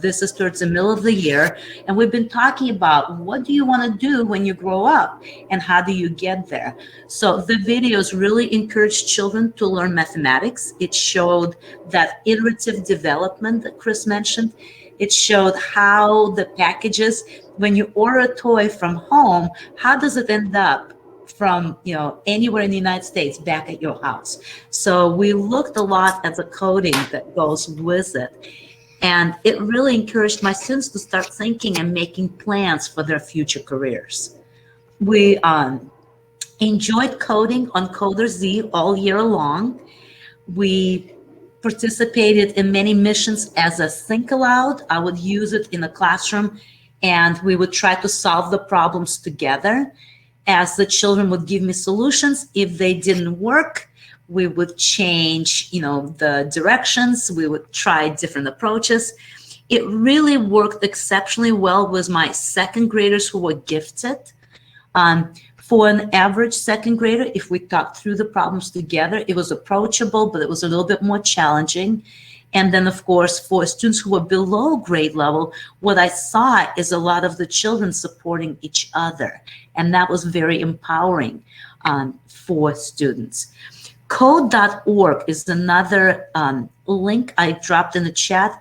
C: this is towards the middle of the year, and we've been talking about what do you want to do when you grow up and how do you get there? So the videos really encouraged children to learn mathematics. It showed that iterative development that Chris mentioned. It showed how the packages, when you order a toy from home, how does it end up from anywhere in the United States back at your house? So we looked a lot at the coding that goes with it. And it really encouraged my students to start thinking and making plans for their future careers. We enjoyed coding on CoderZ all year long. We participated in many missions as a think aloud. I would use it in the classroom and we would try to solve the problems together as the children would give me solutions. If they didn't work, we would change, the directions. We would try different approaches. It really worked exceptionally well with my second graders who were gifted. For an average second grader, if we talked through the problems together, it was approachable, but it was a little bit more challenging. And then, of course, for students who were below grade level, what I saw is a lot of the children supporting each other. And that was very empowering for students. Code.org is another link I dropped in the chat.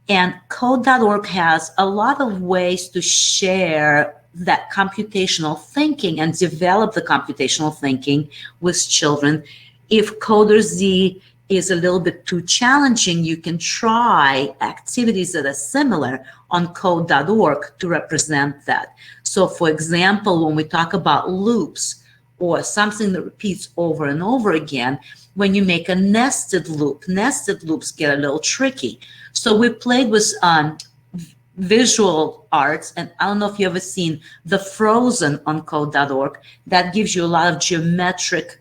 C: And code.org has a lot of ways to share that computational thinking and develop the computational thinking with children. If CoderZ is a little bit too challenging, you can try activities that are similar on code.org to represent that. So for example, when we talk about loops or something that repeats over and over again, when you make a nested loops get a little tricky. So we played with visual arts, and I don't know if you've ever seen the Frozen on code.org. That gives you a lot of geometric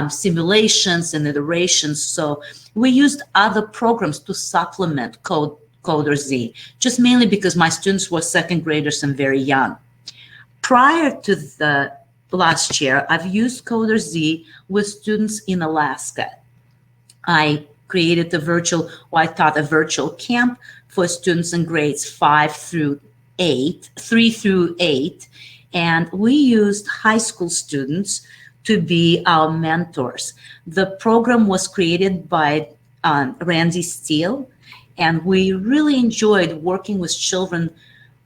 C: simulations and iterations. So we used other programs to supplement CoderZ, just mainly because my students were second graders and very young. Prior to the last year, I've used CoderZ with students in Alaska. I created I taught a virtual camp for students in grades 3 through 8, and we used high school students to be our mentors. The program was created by Randy Steele, and we really enjoyed working with children,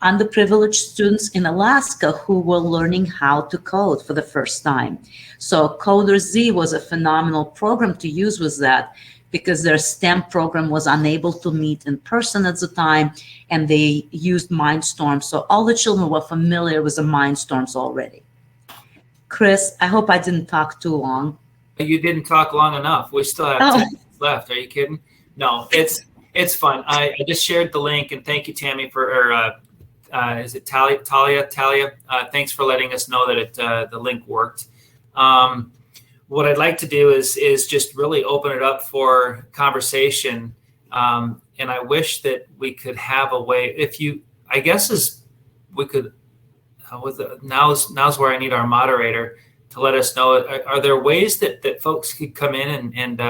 C: underprivileged students in Alaska who were learning how to code for the first time. So CoderZ was a phenomenal program to use with that, because their STEM program was unable to meet in person at the time, and they used Mindstorms. So all the children were familiar with the Mindstorms already. Chris, I hope I didn't talk too long.
A: You didn't talk long enough. We still have 10 minutes left. Are you kidding? No, it's fun. I just shared the link, and thank you, Tammy, is it Talia? Thanks for letting us know that the link worked. What I'd like to do is just really open it up for conversation. And I wish that we could have a way, now's where I need our moderator to let us know, are there ways that folks could come in and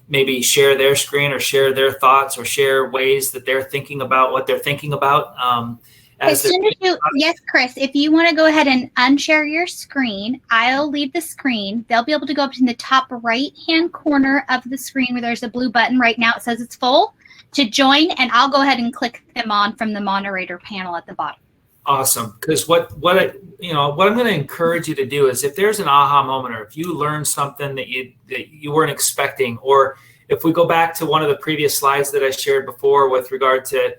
A: maybe share their screen or share their thoughts or share ways that they're thinking about what they're thinking about?
K: Yes, Chris, if you want to go ahead and unshare your screen, I'll leave the screen. They'll be able to go up to the top right-hand corner of the screen where there's a blue button. Right now it says it's full to join, and I'll go ahead and click them on from the moderator panel at the bottom.
A: Awesome. Because what I'm going to encourage you to do is, if there's an aha moment, or if you learned something that you weren't expecting, or if we go back to one of the previous slides that I shared before with regard to,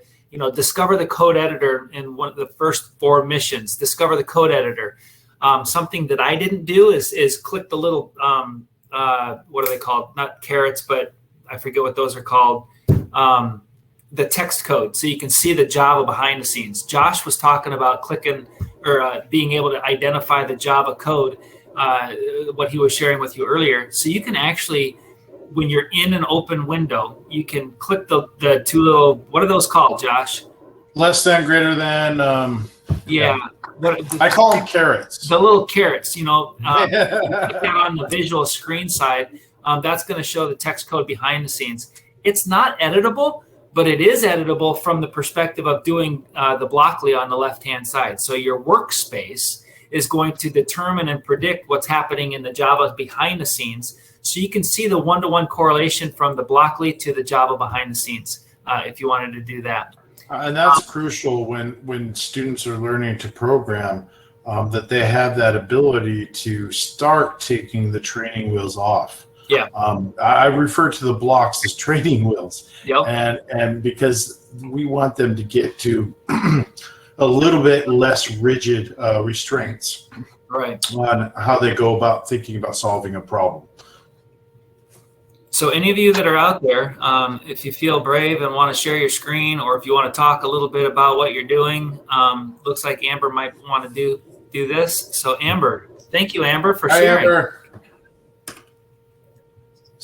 A: discover the code editor in one of the first 4 missions, discover the code editor. Something that I didn't do is click the little, what are they called? Not carrots, but I forget what those are called. The text code, so you can see the Java behind the scenes. Josh was talking about clicking or being able to identify the Java code, what he was sharing with you earlier. So you can actually, when you're in an open window, you can click the 2 little, what are those called, Josh?
B: Less than, greater than.
A: Yeah.
B: I call them carrots.
A: The little carrots, on the visual screen side, that's going to show the text code behind the scenes. It's not editable, but it is editable from the perspective of doing the Blockly on the left-hand side. So your workspace is going to determine and predict what's happening in the Java behind the scenes. So you can see the one-to-one correlation from the Blockly to the Java behind the scenes if you wanted to do that.
B: And that's crucial when students are learning to program, that they have that ability to start taking the training wheels off.
A: Yeah.
B: I refer to the blocks as training wheels.
A: Yep.
B: And because we want them to get to a little bit less rigid restraints on how they go about thinking about solving a problem.
A: So any of you that are out there, if you feel brave and want to share your screen, or if you want to talk a little bit about what you're doing, looks like Amber might want to do this. So Amber, thank you, Amber, for sharing. Hi, Amber.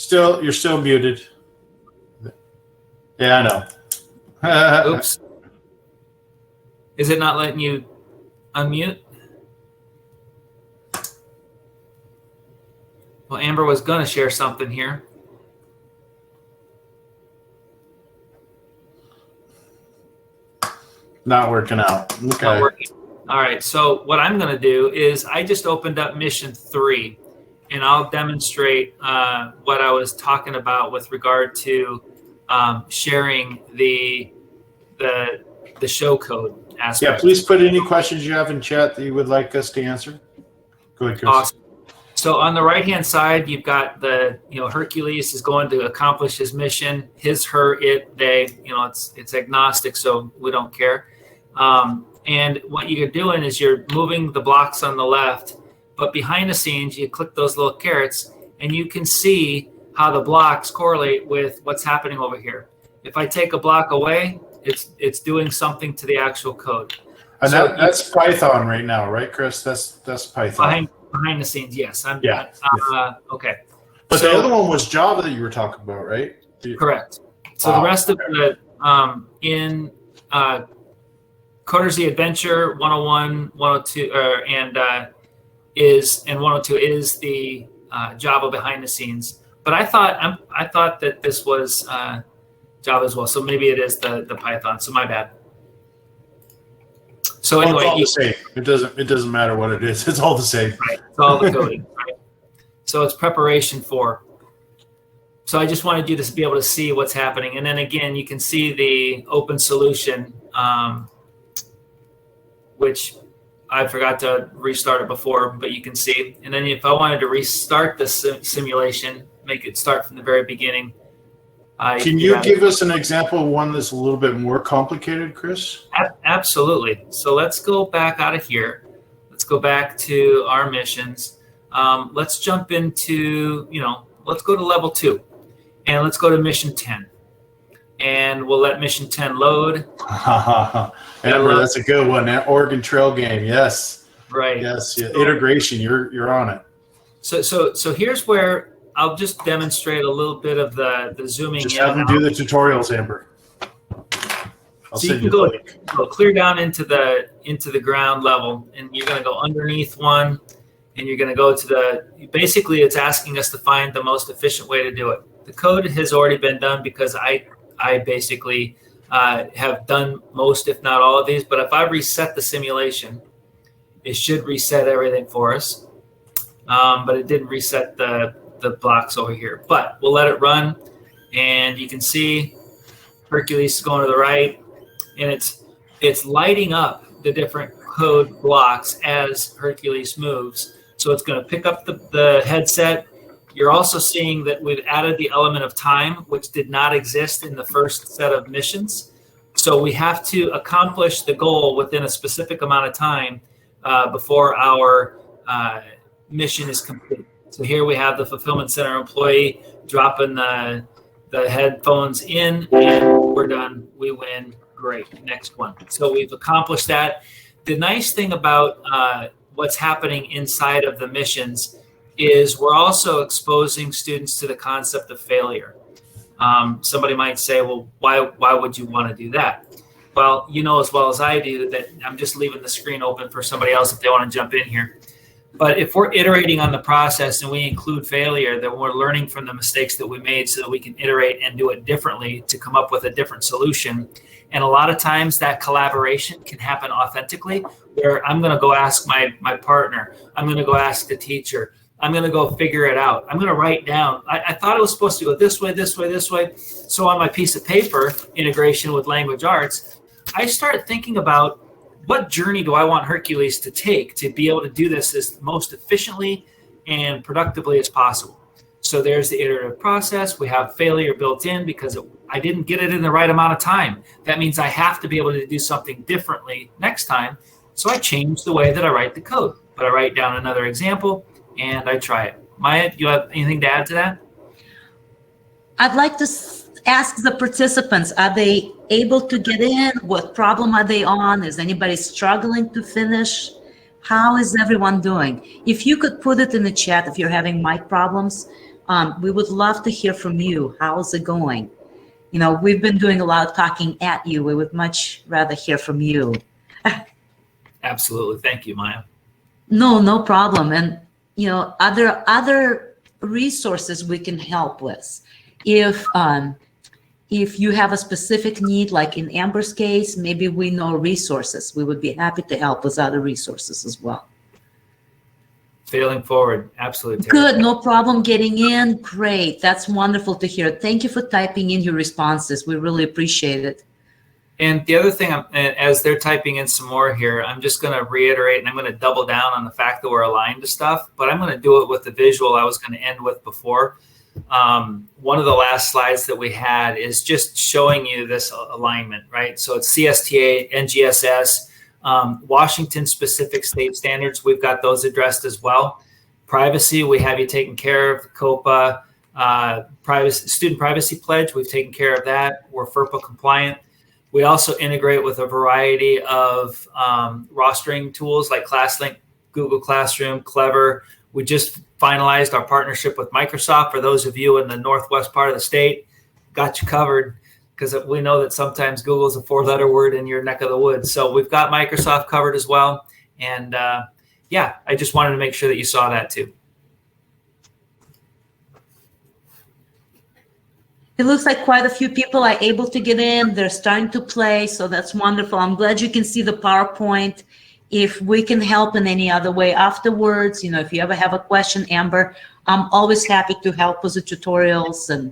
B: You're still muted. Yeah, I know.
A: Oops. Is it not letting you unmute? Well, Amber was going to share something here.
B: Not working out. Okay.
A: Not working. All right. So what I'm going to do is I just opened up mission 3, and I'll demonstrate what I was talking about with regard to sharing the show code aspect.
B: Yeah, please put any questions you have in chat that you would like us to answer. Go ahead, Chris.
A: Awesome. So on the right-hand side, you've got the, Hercules is going to accomplish his mission, his, her, it, they, it's agnostic, so we don't care. And what you're doing is you're moving the blocks on the left, but behind the scenes, you click those little carrots and you can see how the blocks correlate with what's happening over here. If I take a block away, it's doing something to the actual code.
B: And
A: so
B: that's Python right now, right, Chris? That's Python.
A: Behind the scenes, yes. Okay.
B: But the other one was Java that you were talking about, right?
A: Correct. So the rest of the in CoderZ Adventure 101, 102, and 102 is the Java behind the scenes. But I thought that this was Java as well. So maybe it is the Python. So my bad. So anyway,
B: it's all the same. It doesn't matter what it is. It's all the same.
A: Right. It's all the coding. Right? So it's preparation for. So I just wanted you to be able to see what's happening, and then again, you can see the open solution, which I forgot to restart it before, but you can see. And then if I wanted to restart the simulation, make it start from the very beginning.
B: Can you give us an example of one that's a little bit more complicated, Chris?
A: Absolutely. So let's go back out of here. Let's go back to our missions. Let's jump into, let's go to level 2. And let's go to mission 10. And we'll let mission 10 load.
B: Amber, that's a good one. That Oregon Trail game, yes.
A: Right.
B: Yes, yeah. Integration, you're on it.
A: So here's where I'll just demonstrate a little bit of the zooming.
B: Just have them do the tutorials, Amber.
A: So you can go clear down into the ground level, and you're going to go underneath one, and you're going to go to basically it's asking us to find the most efficient way to do it. The code has already been done because I basically have done most, if not all of these. But if I reset the simulation, it should reset everything for us. But it didn't reset the blocks over here. But we'll let it run, and you can see Hercules is going to the right, and it's lighting up the different code blocks as Hercules moves. So it's going to pick up the headset. You're also seeing that we've added the element of time, which did not exist in the first set of missions. So we have to accomplish the goal within a specific amount of time before our mission is complete. So here we have the fulfillment center employee dropping the headphones in, and we're done. We win. Great. Next one. So we've accomplished that. The nice thing about what's happening inside of the missions is we're also exposing students to the concept of failure. Somebody might say, well, why would you want to do that? Well, you know as well as I do that I'm just leaving the screen open for somebody else if they want to jump in here. But if we're iterating on the process and we include failure, then we're learning from the mistakes that we made so that we can iterate and do it differently to come up with a different solution. And a lot of times that collaboration can happen authentically, where I'm going to go ask my partner, I'm going to go ask the teacher, I'm going to go figure it out. I'm going to write down, I thought it was supposed to go this way, this way, this way. So on my piece of paper, integration with language arts, I started thinking about what journey do I want Hercules to take to be able to do this as most efficiently and productively as possible. So there's the iterative process. We have failure built in because I didn't get it in the right amount of time. That means I have to be able to do something differently next time. So I change the way that I write the code. But I write down another example and I try it. Maya, do you have anything to add to that?
C: I'd like to ask the participants, are they able to get in? What problem are they on? Is anybody struggling to finish? How is everyone doing? If you could put it in the chat if you're having mic problems, we would love to hear from you. How's it going? You know, we've been doing a lot of talking at you. We would much rather hear from you.
A: Absolutely. Thank you, Maya.
C: No problem. And, you know, other resources we can help with. If you have a specific need, like in Amber's case, maybe we know resources. We would be happy to help with other resources as well.
A: Failing forward. Absolutely.
C: Good. No problem getting in. Great. That's wonderful to hear. Thank you for typing in your responses. We really appreciate it.
A: And the other thing, as they're typing in some more here, I'm just going to reiterate, and I'm going to double down on the fact that we're aligned to stuff, but I'm going to do it with the visual I was going to end with before. One of the last slides that we had is just showing you this alignment, right? So it's CSTA, NGSS, Washington specific state standards. We've got those addressed as well. Privacy, we have you taken care of. COPA, privacy, student privacy pledge, we've taken care of that. We're FERPA compliant. We also integrate with a variety of rostering tools like ClassLink, Google Classroom, Clever. We just finalized our partnership with Microsoft. For those of you in the northwest part of the state, got you covered, because we know that sometimes Google is a 4-letter word in your neck of the woods. So we've got Microsoft covered as well. And yeah, I just wanted to make sure that you saw that too.
C: It looks like quite a few people are able to get in. They're starting to play, so that's wonderful. I'm glad you can see the PowerPoint. If we can help in any other way afterwards, you know, if you ever have a question, Amber, I'm always happy to help with the tutorials. And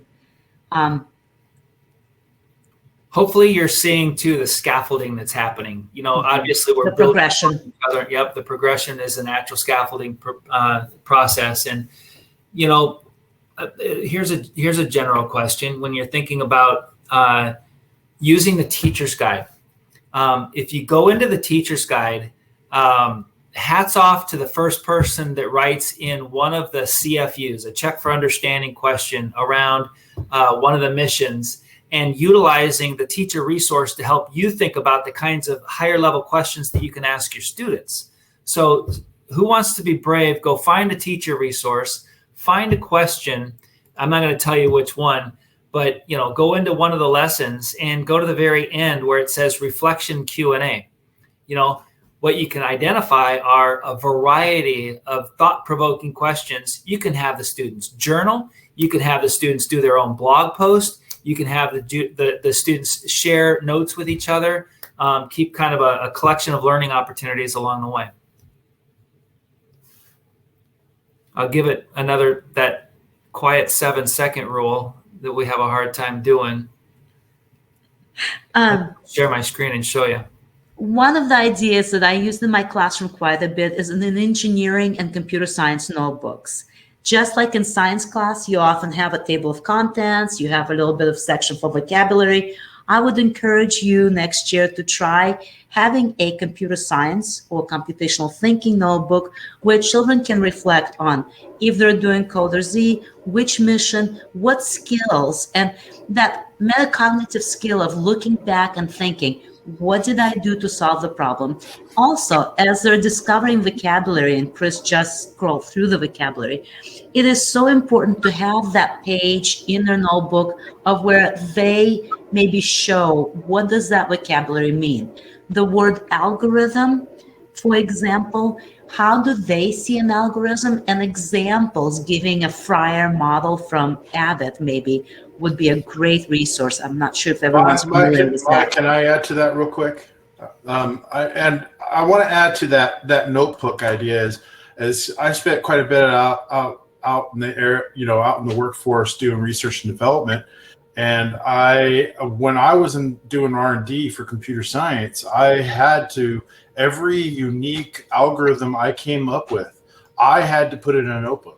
A: hopefully you're seeing too the scaffolding that's happening. You know, obviously we're
C: the progression.
A: Yep, the progression is a natural scaffolding process. And you know, here's a general question when you're thinking about using the teacher's guide. If you go into the teacher's guide, hats off to the first person that writes in one of the CFUs, a check for understanding question around one of the missions, and utilizing the teacher resource to help you think about the kinds of higher level questions that you can ask your students. So who wants to be brave? Go find a teacher resource, find a question. I'm not going to tell you which one, but you know, go into one of the lessons and go to the very end where it says reflection Q&A. You know, what you can identify are a variety of thought-provoking questions. You can have the students journal. You can have the students do their own blog post. You can have the students share notes with each other. Keep kind of a collection of learning opportunities along the way. I'll give it that quiet 7-second rule that we have a hard time doing. Share my screen and show you.
C: One of the ideas that I use in my classroom quite a bit is in engineering and computer science notebooks. Just like in science class, you often have a table of contents, you have a little bit of section for vocabulary. I would encourage you next year to try having a computer science or computational thinking notebook where children can reflect on if they're doing CoderZ, which mission, what skills, and that metacognitive skill of looking back and thinking, what did I do to solve the problem? Also, as they're discovering vocabulary, and Chris just scrolled through the vocabulary, it is so important to have that page in their notebook of where they maybe show what does that vocabulary mean. The word algorithm, for example, how do they see an algorithm? And examples giving a Fryer model from Abbott maybe would be a great resource. I'm not sure if everyone's familiar with that.
B: Can I add to that real quick? I want to add to that notebook idea as I spent quite a bit out in the air, you know, out in the workforce doing research and development. And when I was doing R&D for computer science, I had to, every unique algorithm I came up with, I had to put it in a notebook.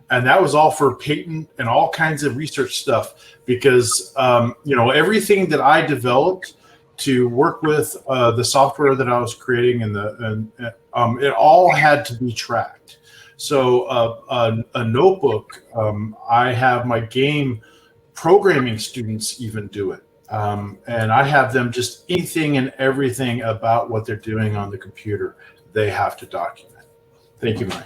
B: And that was all for patent and all kinds of research stuff, because you know, everything that I developed to work with the software that I was creating it all had to be tracked. So a notebook, I have my game programming students even do it. And I have them just anything and everything about what they're doing on the computer, they have to document. Thank you, Maya.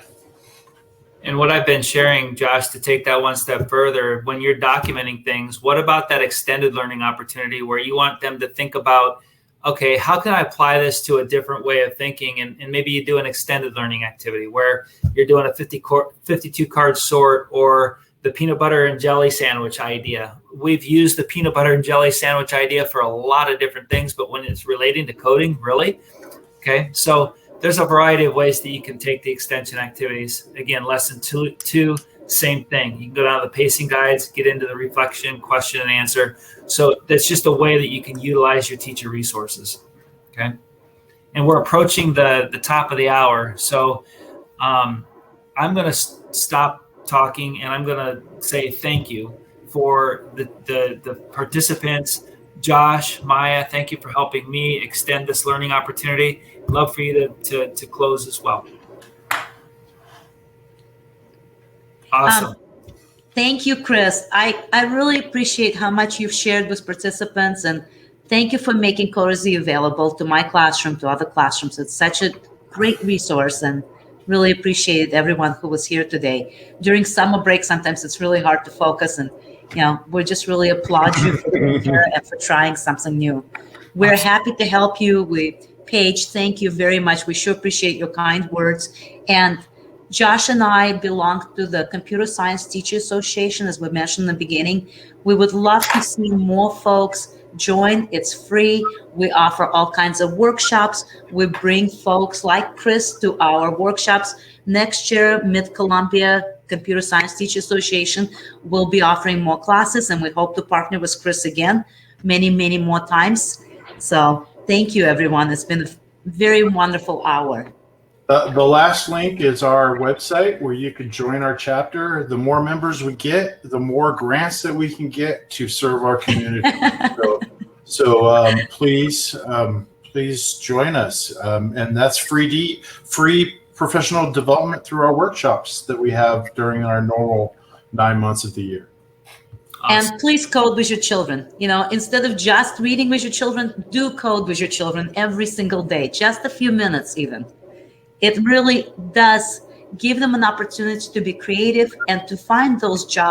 A: And what I've been sharing, Josh, to take that one step further, when you're documenting things, what about that extended learning opportunity where you want them to think about, okay, how can I apply this to a different way of thinking? And maybe you do an extended learning activity where you're doing a 52 card sort, or the peanut butter and jelly sandwich idea. We've used the peanut butter and jelly sandwich idea for a lot of different things, but when it's relating to coding, really? Okay, so there's a variety of ways that you can take the extension activities. Again, lesson two, same thing. You can go down to the pacing guides, get into the reflection, question and answer. So that's just a way that you can utilize your teacher resources. Okay. And we're approaching the top of the hour. So I'm going to stop talking and I'm going to say thank you for the participants. Josh, Maya, thank you for helping me extend this learning opportunity. Love for you to close as well. Awesome.
C: Thank you, Chris. I really appreciate how much you've shared with participants, and thank you for making CoderZ available to my classroom, to other classrooms. It's such a great resource, and really appreciate everyone who was here today. During summer break, sometimes it's really hard to focus, and we just really applaud you for being here and for trying something new. We're happy to help you. Paige, thank you very much. We sure appreciate your kind words. And Josh and I belong to the Computer Science Teacher Association, as we mentioned in the beginning. We would love to see more folks join. It's free. We offer all kinds of workshops. We bring folks like Chris to our workshops. Next year, Mid-Columbia Computer Science Teacher Association will be offering more classes, and we hope to partner with Chris again many, many more times. So thank you, everyone. It's been a very wonderful hour.
B: The last link is our website where you can join our chapter. The more members we get, the more grants that we can get to serve our community. Please join us. And that's free professional development through our workshops that we have during our normal 9 months of the year.
C: And please code with your children. Instead of just reading with your children, do code with your children every single day, just a few minutes even. It really does give them an opportunity to be creative and to find those jobs